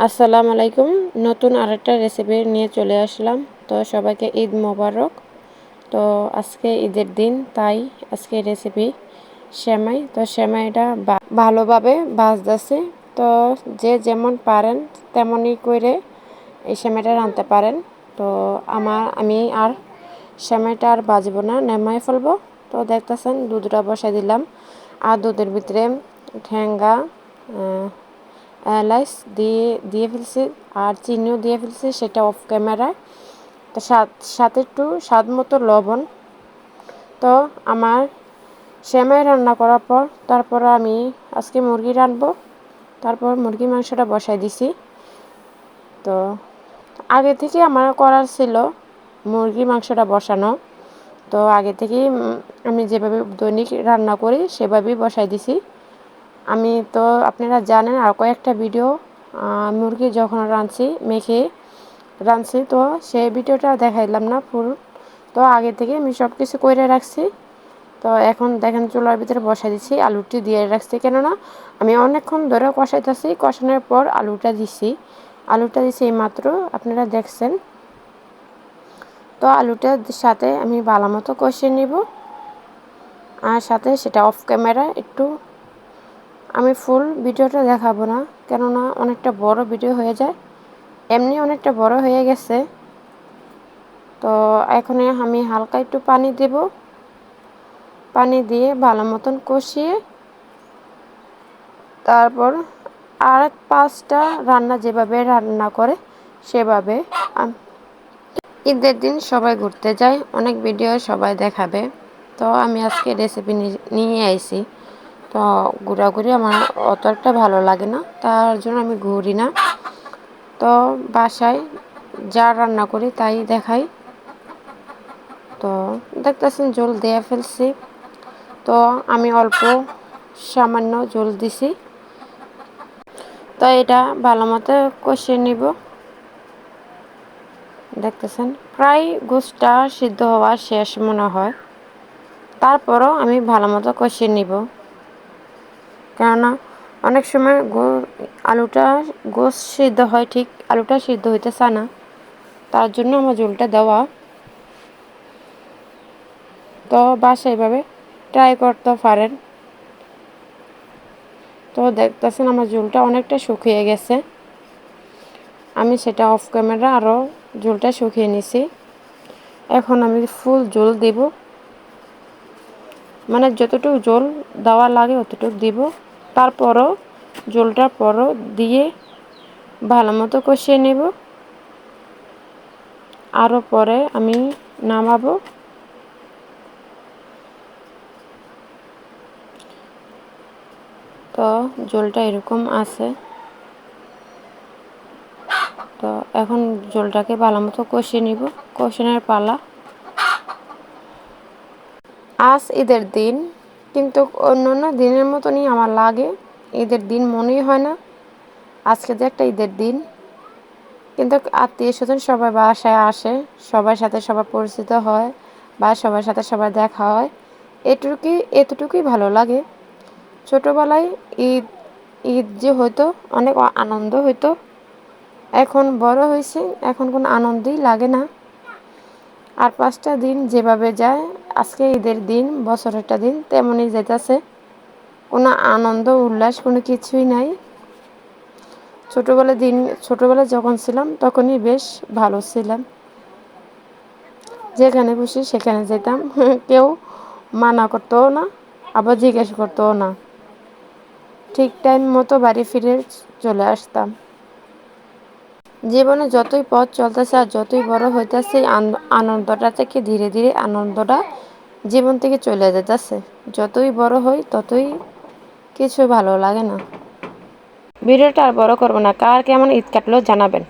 আসসালামু আলাইকুম। নতুন আরেকটা রেসিপি নিয়ে চলে আসলাম। তো সবাইকে ঈদ মোবারক। তো আজকে ঈদের দিন, তাই আজকে রেসিপি সেমাই। তো সেমাইটা ভালোভাবে ভাজতেছি। তো যে যেমন পারেন তেমনই করে এই সেমাইটা রাঁধতে পারেন। তো আমি আর সেমাইটা আর ভাজবো না, নামাই ফেলবো। তো দেখতেছেন দুধটা বসাই দিলাম, আর দুধের ভিতরে ঠেঙ্গা, এলাচ দিয়ে ফেলছি, আর চিনিও দিয়ে ফেলছি, সেটা অফ ক্যামেরায়। তো সাথে একটু স্বাদ মতো লবণ। তো আমার সেমাই রান্না করার পর তারপর আমি আজকে মুরগি রাঁধবো। তারপর মুরগি মাংসটা বসাই দিছি। তো আগে থেকে আমার করার ছিল মুরগি মাংসটা বসানো। তো আগে থেকেই আমি যেভাবে দৈনিক রান্না করি সেভাবেই বসাই দিছি। আমি তো আপনারা জানেন আর কয়েকটা ভিডিও মুরগি যখন মেখে রাঁধছি, তো সেই ভিডিওটা দেখাইলাম না ফুল। তো আগে থেকে আমি সব কিছু করে রাখছি। তো এখন দেখেন চুলার ভিতরে বসাই দিচ্ছি, আলুটি দিয়ে রাখছি, কেননা আমি অনেকক্ষণ ধরে কষাইতেছি। কষানোর পর আলুটা দিছি এই মাত্র আপনারা দেখছেন। তো আলুটার সাথে আমি ভালো মতো কষিয়ে নিব, আর সাথে সেটা অফ ক্যামেরা একটু আমি ফুল ভিডিওটা দেখাবো না, কেননা অনেকটা বড় ভিডিও হয়ে যায়, এমনি অনেকটা বড় হয়ে গেছে। তো এখন আমি হালকা একটু পানি দেব, পানি দিয়ে ভালো মতন কষিয়ে তারপর আর 5টা রান্না যেভাবে রান্না করে সেভাবে। ঈদের দিন সবাই ঘুরতে যায়, অনেক ভিডিও সবাই দেখাবে। তো আমি আজকে রেসিপি নিয়ে আইছি। তো ঘোরাঘুরি আমার অত একটা ভালো লাগে না, তার জন্য আমি ঘুরি না। তো বাসায় যা রান্না করি তাই দেখাই। তো দেখতেছেন জল দিয়ে ফেলছি। তো আমি অল্প সামান্য জল দিছি। তো এটা ভালো মতো কষিয়ে নিব। দেখতেছেন প্রায় গোশটা সিদ্ধ হওয়া শেষ মনে হয়। তারপরও আমি ভালো মতো কষিয়ে নিব, কেননা অনেক সময় আলুটা গোশ সিদ্ধ হয়, ঠিক আলুটা সিদ্ধ হইতে চায় না, তার জন্য আমার ঝোলটা দেওয়া। তো বাসায় এভাবে ট্রাই করতে পারেন। তো দেখতেছেন আমার ঝোলটা অনেকটা শুকিয়ে গেছে। আমি সেটা অফ ক্যামেরা আরও ঝোলটা শুকিয়ে নিছি। এখন আমি ফুল ঝোল দেব, মানে যতটুকু ঝোল দেওয়া লাগে অতটুকু দিব। তারপরও ঝোলটার পরও দিয়ে ভালো মতো কষিয়ে নেব, আরও পরে আমি নামাবো। তো ঝোলটা এরকম আছে। তো এখন ঝোলটাকে ভালো মতো কষিয়ে নিব, কষানোর পালা। আজ ঈদের দিন, কিন্তু অন্যান্য দিনের মতনই আমার লাগে। ঈদের দিন মনেই হয় না আজকে যে একটা ঈদের দিন। কিন্তু আত্মীয় স্বজন সবাই বাসায় আসে, সবার সাথে সবার পরিচিত হয়, বা সবার সাথে সবার দেখা হয়, এতটুকুই ভালো লাগে। ছোটোবেলায় ঈদ ঈদ যে হইতো অনেক আনন্দ হইতো, এখন বড় হয়েছে, এখন কোনো আনন্দই লাগে না। আর 5টা দিন যেভাবে যায়, আজকে ঈদের দিন বছর একটা দিন তেমনই যেতেছে, কোনো আনন্দ উল্লাস কোনো কিছুই নাই। ছোটোবেলায় যখন ছিলাম তখনই বেশ ভালো ছিলাম, যেখানে খুশি সেখানে যেতাম, কেউ মানা করতেও না, আবার জিজ্ঞেস করতেও না, ঠিক টাইম মতো বাড়ি ফিরে চলে আসতাম। জীবনে যতই পথ চলতেছে আর যতই বড় হইতেছে, আনন্দটা থেকে ধীরে ধীরে আনন্দটা জীবন থেকে চলে যেতেছে। যতই বড় হই ততই কিছু ভালো লাগে না। ভিডিওটা আর বড় করবো না, কার কেমন ঈদ কাটলো জানাবেন।